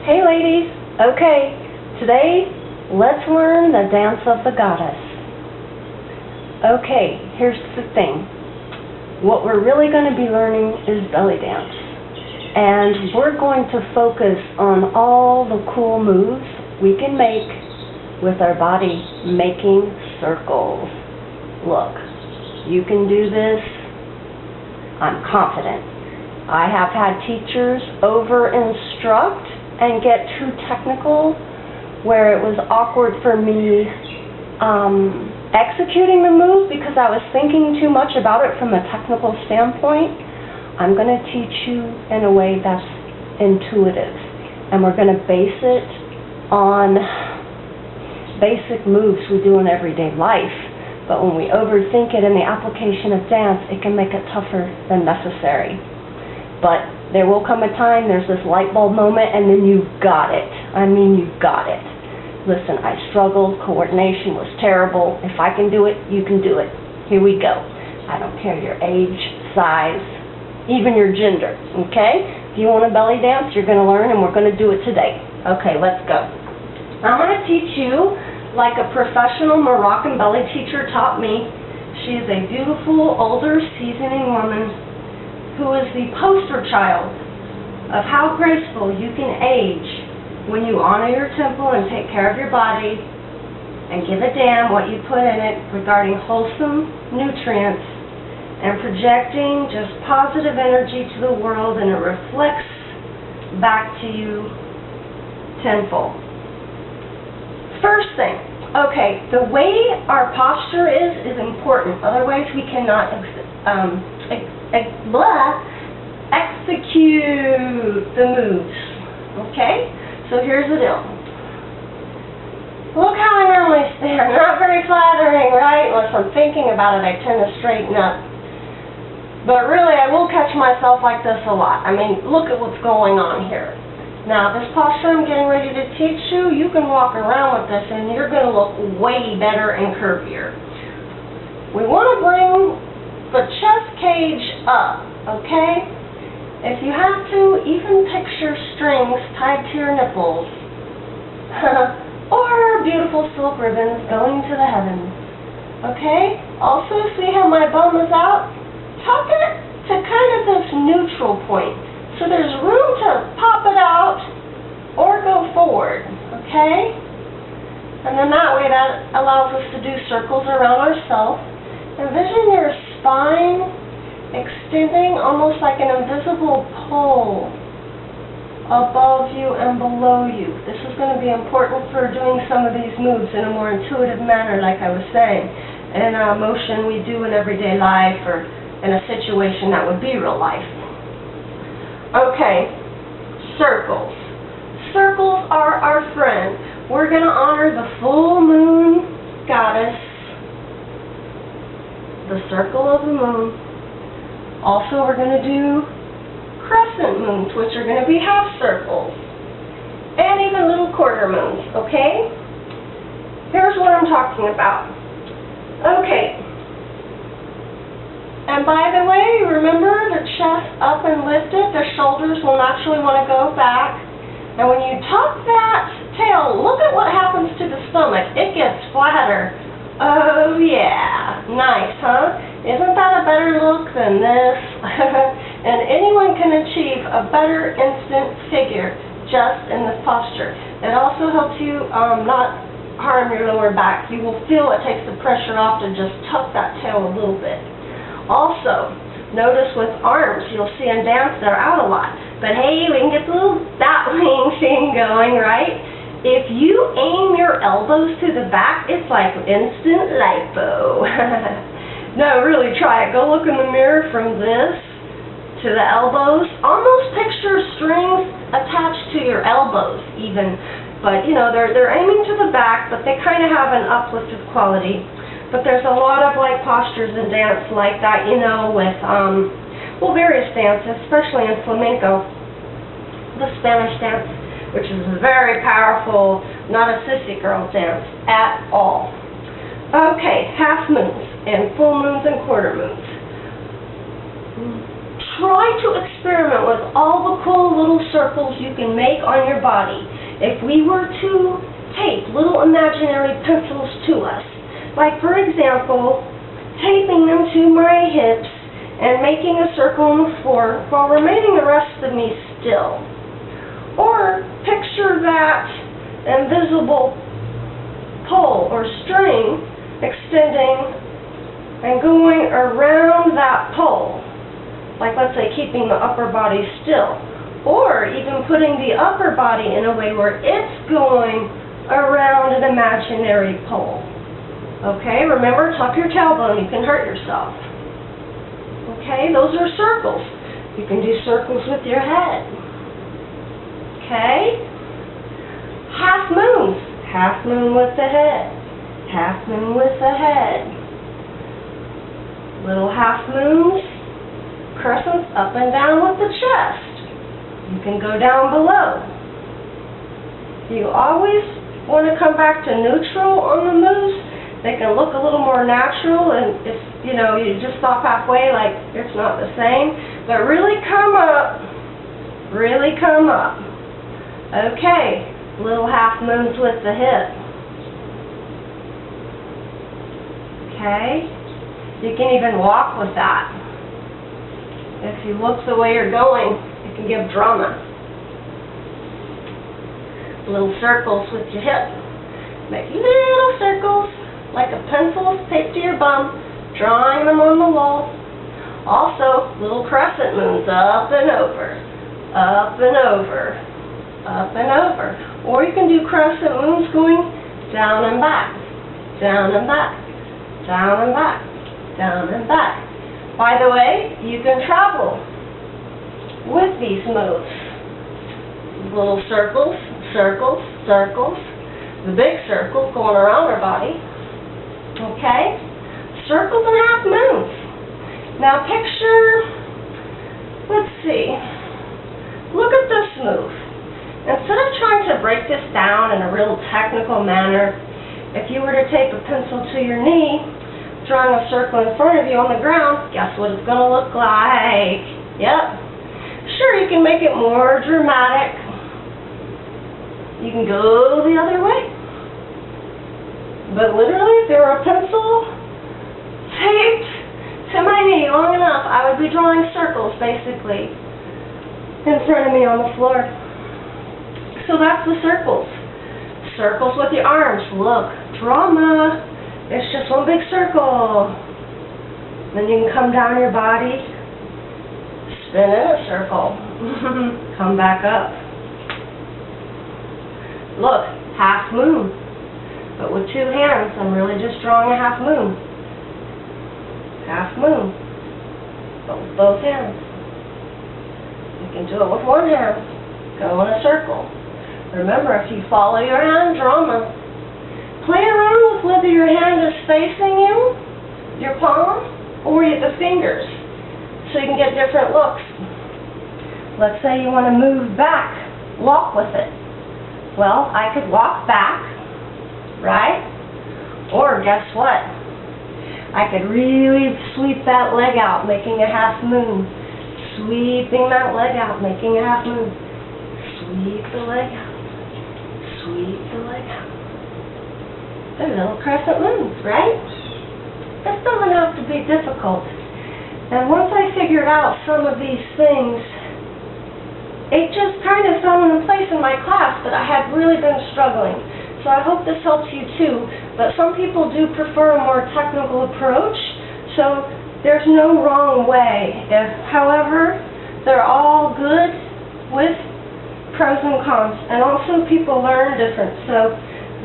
Hey ladies, okay, today let's learn the dance of the goddess. Okay, here's the thing. What we're really going to be learning is belly dance. And we're going to focus on all the cool moves we can make with our body, making circles. Look, you can do this. I'm confident. I have had teachers over-instruct and get too technical where it was awkward for me executing the move because I was thinking too much about it from a technical standpoint. I'm going to teach you in a way that's intuitive, and we're going to base it on basic moves we do in everyday life. But when we overthink it in the application of dance, it can make it tougher than necessary. But there will come a time, there's this light bulb moment, and then you've got it. I mean, you've got it. Listen, I struggled. Coordination was terrible. If I can do it, you can do it. Here we go. I don't care your age, size, even your gender, okay? If you want a belly dance, you're going to learn, and we're going to do it today. Okay, let's go. I'm going to teach you like a professional Moroccan belly teacher taught me. She is a beautiful, older, seasoning woman who is the poster child of how graceful you can age when you honor your temple and take care of your body and give a damn what you put in it regarding wholesome nutrients and projecting just positive energy to the world, and it reflects back to you tenfold. First thing, okay, the way our posture is important. Otherwise we cannot execute the moves. Okay? So here's the deal. Look how I normally stand. Not very flattering, right? Unless I'm thinking about it, I tend to straighten up. But really, I will catch myself like this a lot. I mean, look at what's going on here. Now, this posture I'm getting ready to teach you, you can walk around with this and you're going to look way better and curvier. We want to bring the chest cage up, okay? If you have to, even picture strings tied to your nipples or beautiful silk ribbons going to the heavens, okay? Also, see how my bum is out? Tuck it to kind of this neutral point so there's room to pop it out or go forward, okay? And then that way that allows us to do circles around ourselves. Envision your spine extending almost like an invisible pole above you and below you. This is going to be important for doing some of these moves in a more intuitive manner, like I was saying, in a motion we do in everyday life or in a situation that would be real life. Okay, circles. Circles are our friend. We're going to honor the full moon goddess, the circle of the moon. Also, we're going to do crescent moons, which are going to be half circles, and even little quarter moons, okay? Here's what I'm talking about. Okay. And by the way, remember the chest up and lifted, the shoulders will naturally want to go back. And when you tuck that tail, look at what happens to the stomach. It gets flatter. Oh yeah, nice, huh? Isn't that a better look than this? And anyone can achieve a better instant figure just in this posture. It also helps you not harm your lower back. You will feel it takes the pressure off to just tuck that tail a little bit. Also, notice with arms, you'll see in dance they're out a lot. But hey, we can get the little bat wing thing going, right? If you aim your elbows to the back, it's like instant lipo. No, really try it. Go look in the mirror from this to the elbows. Almost picture strings attached to your elbows even. But, you know, they're aiming to the back, but they kind of have an uplifted quality. But there's a lot of like postures in dance like that, you know, with, well, various dances, especially in flamenco, the Spanish dance, which is very powerful, not a sissy girl dance at all. Okay, half moons and full moons and quarter moons. try to experiment with all the cool little circles you can make on your body. If we were to tape little imaginary pencils to us, like for example, taping them to my hips and making a circle on the floor while remaining the rest of me still. Or picture that invisible pole or string extending and going around that pole. Like let's say keeping the upper body still, or even putting the upper body in a way where it's going around an imaginary pole. Okay, remember, tuck your tailbone, you can hurt yourself. Okay, those are circles. You can do circles with your head. Okay, half moons, half moon with the head, half moon with the head. Little half moons, crescents up and down with the chest. You can go down below. You always want to come back to neutral on the moves. They can look a little more natural, and if you just stop halfway, like it's not the same. But really come up. Really come up. Okay, little half moons with the hip. Okay, you can even walk with that. If you look the way you're going, it can give drama. Little circles with your hip. Make little circles like a pencil taped to your bum, drawing them on the wall. Also, little crescent moons up and over, up and over, up and over. Or you can do crescent moons going down and back, down and back, down and back, down and back. By the way, you can travel with these moves. Little circles, circles, circles. The big circle going around our body. Okay? Circles and half moons. Now picture, let's see, look at this move. Instead of trying to break this down in a real technical manner, if you were to tape a pencil to your knee, drawing a circle in front of you on the ground, guess what it's going to look like? Yep. Sure, you can make it more dramatic. You can go the other way. But literally, if there were a pencil taped to my knee long enough, I would be drawing circles, basically, in front of me on the floor. So that's the circles. Circles with your arms. Look, drama. It's just one big circle. Then you can come down your body, spin in a circle, come back up. Look, half moon. But with two hands, I'm really just drawing a half moon. Half moon. But with both hands. You can do it with one hand. Go in a circle. Remember, if you follow your hand, drama. Play around with whether your hand is facing you, your palm, or the fingers, so you can get different looks. Let's say you want to move back, walk with it. Well, I could walk back, right? Or guess what? I could really sweep that leg out, making a half moon. Sweeping that leg out, making a half moon. Sweep the leg out. Sweep the leg out. They're little crescent moons, right? This doesn't have to be difficult. And once I figured out some of these things, it just kind of fell into place in my class, but I had really been struggling. So I hope this helps you too. But some people do prefer a more technical approach, so there's no wrong way. However, they're all good with pros and cons. And also people learn different, so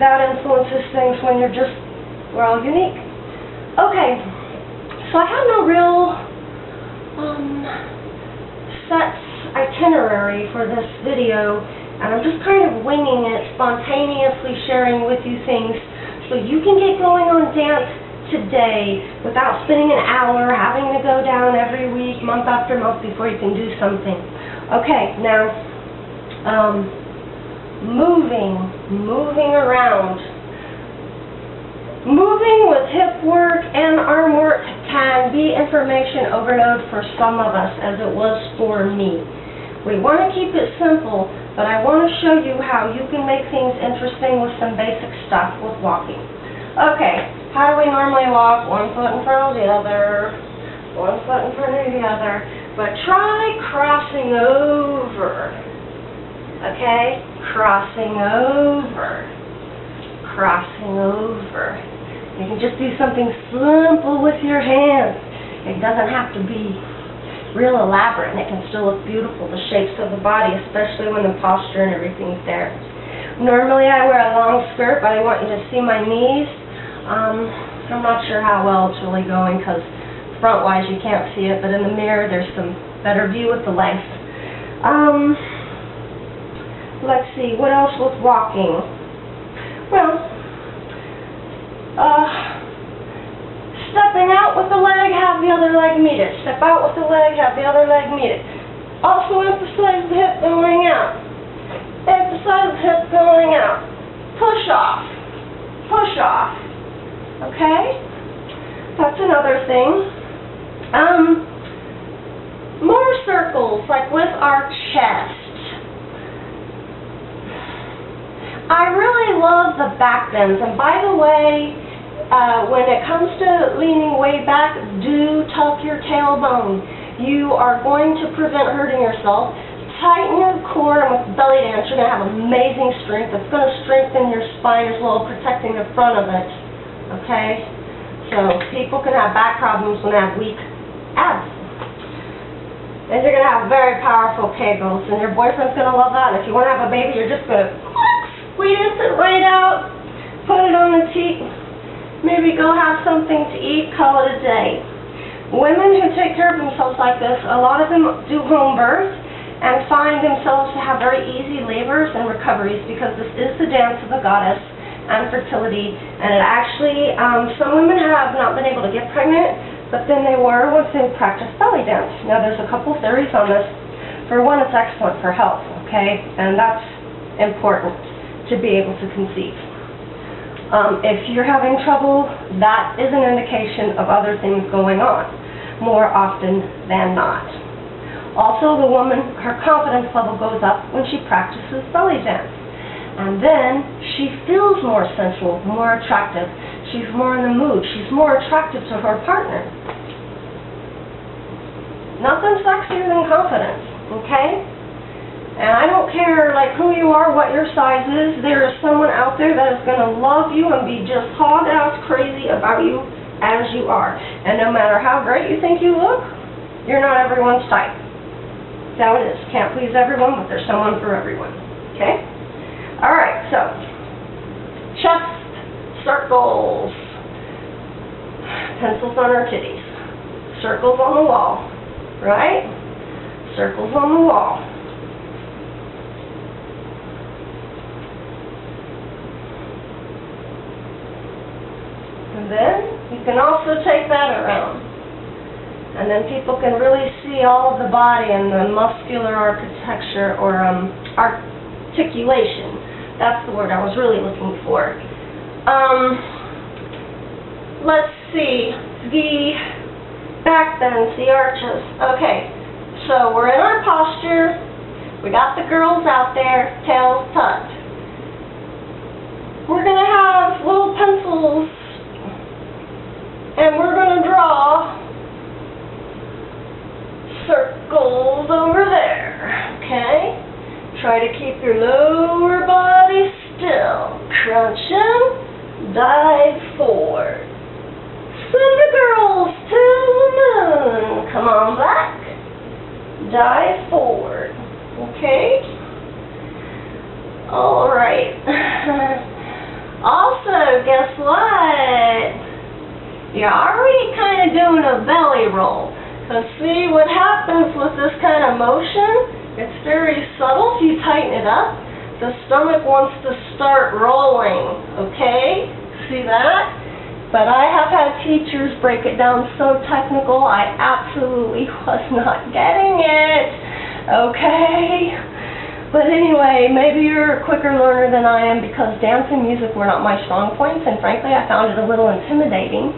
that influences things when we're all unique. Okay, so I have no real set itinerary for this video, and I'm just kind of winging it, spontaneously sharing with you things so you can get going on dance today without spending an hour having to go down every week, month after month before you can do something. Okay, now, moving around. Moving with hip work and arm work can be information overload for some of us, as it was for me. We want to keep it simple, but I want to show you how you can make things interesting with some basic stuff with walking. Okay, how do we normally walk? One foot in front of the other, one foot in front of the other, but try crossing over. Okay, crossing over, crossing over. You can just do something simple with your hands. It doesn't have to be real elaborate, and it can still look beautiful, the shapes of the body, especially when the posture and everything's there. Normally I wear a long skirt, but I want you to see my knees. I'm not sure how well it's really going, because front-wise you can't see it, but in the mirror there's some better view with the legs. Let's see, what else with walking? Well, stepping out with the leg, have the other leg meet it. Step out with the leg, have the other leg meet it. Also emphasize the hip going out. Emphasize the hip going out. Push off. Push off. Okay? That's another thing. More circles, like with our chest. I really love the back bends, and by the way, when it comes to leaning way back, do tuck your tailbone. You are going to prevent hurting yourself. Tighten your core, and with belly dance, you're going to have amazing strength. It's going to strengthen your spine as well, protecting the front of it. Okay? So people can have back problems when they have weak abs. And you're going to have very powerful kegels, and your boyfriend's going to love that. And if you want to have a baby, you're just going to squeeze it right out, put it on the teat, maybe go have something to eat, call it a day. Women who take care of themselves like this, a lot of them do home birth and find themselves to have very easy labors and recoveries, because this is the dance of the goddess and fertility. And it actually, some women have not been able to get pregnant, but then they were once they practiced belly dance. Now there's a couple theories on this. For one, it's excellent for health, okay, and that's important to be able to conceive. If you're having trouble, that is an indication of other things going on, more often than not. Also, the woman, her confidence level goes up when she practices belly dance. And then she feels more sensual, more attractive. She's more in the mood. She's more attractive to her partner. Nothing sexier than confidence, okay? And I don't care like who you are, what your size is, there is someone out there that is going to love you and be just hog-ass crazy about you as you are. And no matter how great you think you look, you're not everyone's type. That's how it is. Can't please everyone, but there's someone for everyone. Okay? Alright, so, chest circles. Pencils on our titties. Circles on the wall. Right? Circles on the wall. And then you can also take that around. And then people can really see all of the body and the muscular architecture, or articulation. That's the word I was really looking for. Let's see. The back bends, the arches. Okay, so we're in our posture. We got the girls out there, tails tucked. We're going to have little pencils, and we're going to draw circles over there, okay? Try to keep your lower body still. Crunch in, dive forward. Send the girls to the moon. Come on back. Dive forward, okay? All right. Also, guess what? You're already kind of doing a belly roll. Because see, what happens with this kind of motion, it's very subtle. If you tighten it up, the stomach wants to start rolling, okay? See that? But I have had teachers break it down so technical, I absolutely was not getting it, okay? But anyway, maybe you're a quicker learner than I am, because dance and music were not my strong points, and frankly I found it a little intimidating.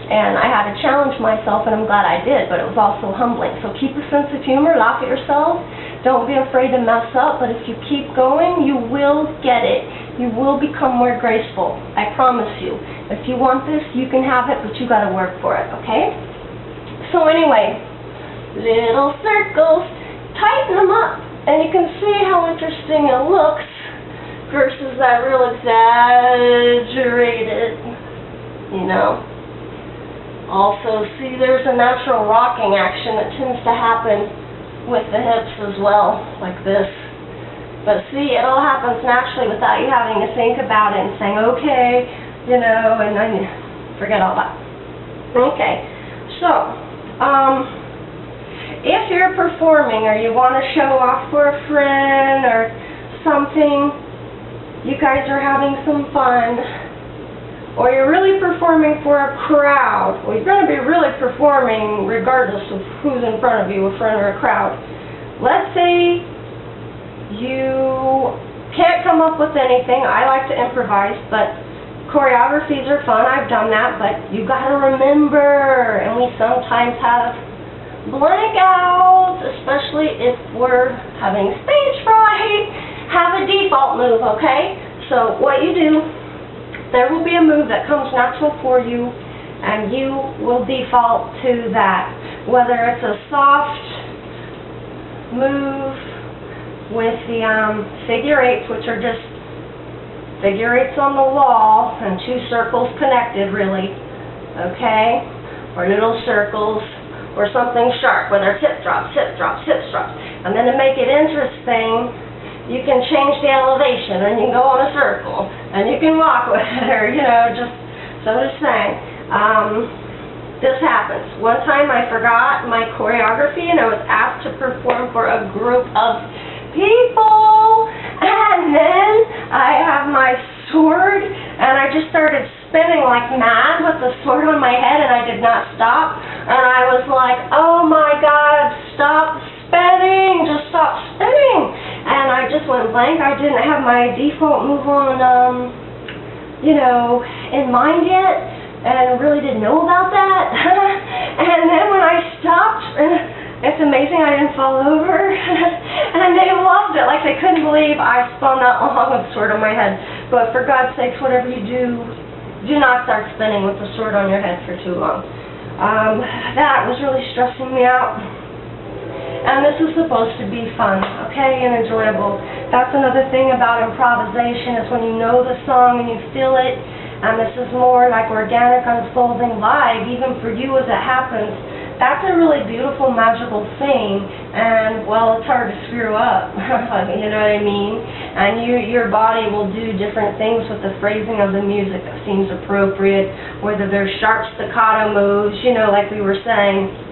And I had to challenge myself, and I'm glad I did, but it was also humbling. So keep a sense of humor, laugh at yourself. Don't be afraid to mess up, but if you keep going, you will get it. You will become more graceful. I promise you. If you want this, you can have it, but you got to work for it, okay? So anyway, little circles, tighten them up, and you can see how interesting it looks versus that real exaggerated, you know. Also, see, there's a natural rocking action that tends to happen with the hips as well, like this. But see, it all happens naturally without you having to think about it and saying, okay, you know, and then forget all that. Okay, so, if you're performing or you want to show off for a friend or something, you guys are having some fun, or you're really performing for a crowd, well, you're going to be really performing regardless of who's in front of you, a friend or a crowd. Let's say you can't come up with anything. I like to improvise, but choreographies are fun. I've done that, but you got to remember, and we sometimes have blank outs, especially if we're having stage fright. Have a default move, okay? So what you do, there will be a move that comes natural for you, and you will default to that. Whether it's a soft move with the figure eights, which are just figure eights on the wall and two circles connected, really, okay? Or little circles, or something sharp, whether it's hip drops, hip drops, hip drops. And then to make it interesting, you can change the elevation, and you can go on a circle, and you can walk with it, or, you know, just saying. This happens. One time I forgot my choreography, and I was asked to perform for a group of people, and then I have my sword, and I just started spinning like mad with the sword on my head, and I did not stop, and I was like, oh my God, stop spinning, just stop spinning. And I just went blank. I didn't have my default move on, you know, in mind yet, and really didn't know about that. And then when I stopped, it's amazing I didn't fall over, and they loved it. Like, they couldn't believe I spun that long with the sword on my head. But for God's sakes, whatever you do, do not start spinning with the sword on your head for too long. That was really stressing me out. And this is supposed to be fun, okay, and enjoyable. That's another thing about improvisation, is when you know the song and you feel it, and this is more like organic unfolding live, even for you as it happens. That's a really beautiful, magical thing, and, well, it's hard to screw up, you know what I mean? And your body will do different things with the phrasing of the music that seems appropriate, whether they're sharp staccato moves, you know, like we were saying,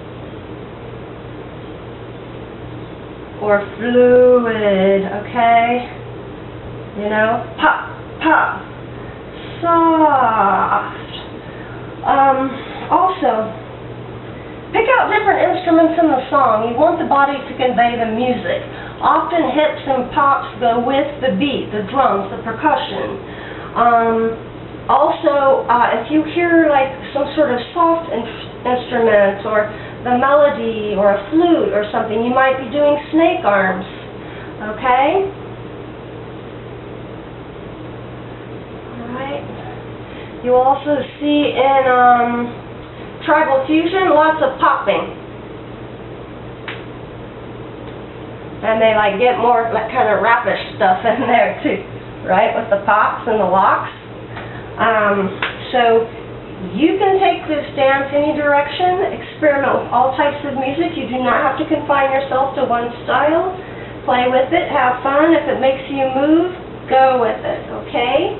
or fluid, okay? You know, pop, pop, soft. Also, pick out different instruments in the song. You want the body to convey the music. Often hips and pops go with the beat, the drums, the percussion. Also, if you hear like some sort of soft instrument, or the melody, or a flute or something, you might be doing snake arms, okay? Alright. You also see in tribal fusion lots of popping. And they like get more like kind of rapish stuff in there too, right? With the pops and the locks. So you can take this dance any direction, experiment with all types of music. You do not have to confine yourself to one style. Play with it, have fun. If it makes you move, go with it, okay?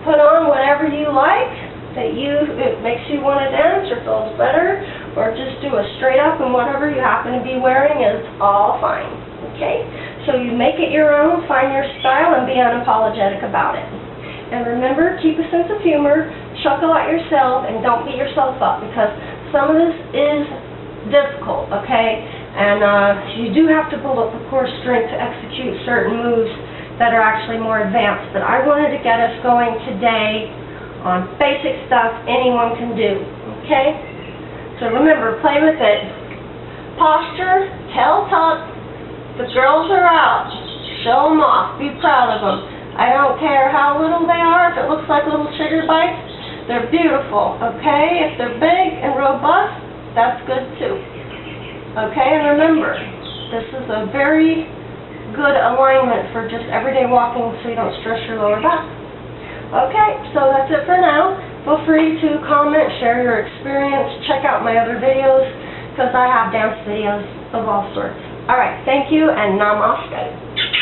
Put on whatever you like, that it makes you want to dance or feels better, or just do a straight up, and whatever you happen to be wearing is all fine, okay? So you make it your own, find your style, and be unapologetic about it. And remember, keep a sense of humor, chuckle at yourself, and don't beat yourself up, because some of this is difficult, okay? And you do have to build up the core strength to execute certain moves that are actually more advanced. But I wanted to get us going today on basic stuff anyone can do, Okay? So remember, play with it. Posture, tail tuck. The girls are out. Show them off. Be proud of them. I don't care how little they are. If it looks like little sugar bites, they're beautiful. Okay? If they're big and robust, that's good too. Okay? And remember, this is a very good alignment for just everyday walking so you don't stress your lower back. Okay, so that's it for now. Feel free to comment, share your experience, check out my other videos, because I have dance videos of all sorts. Alright, thank you, and namaste.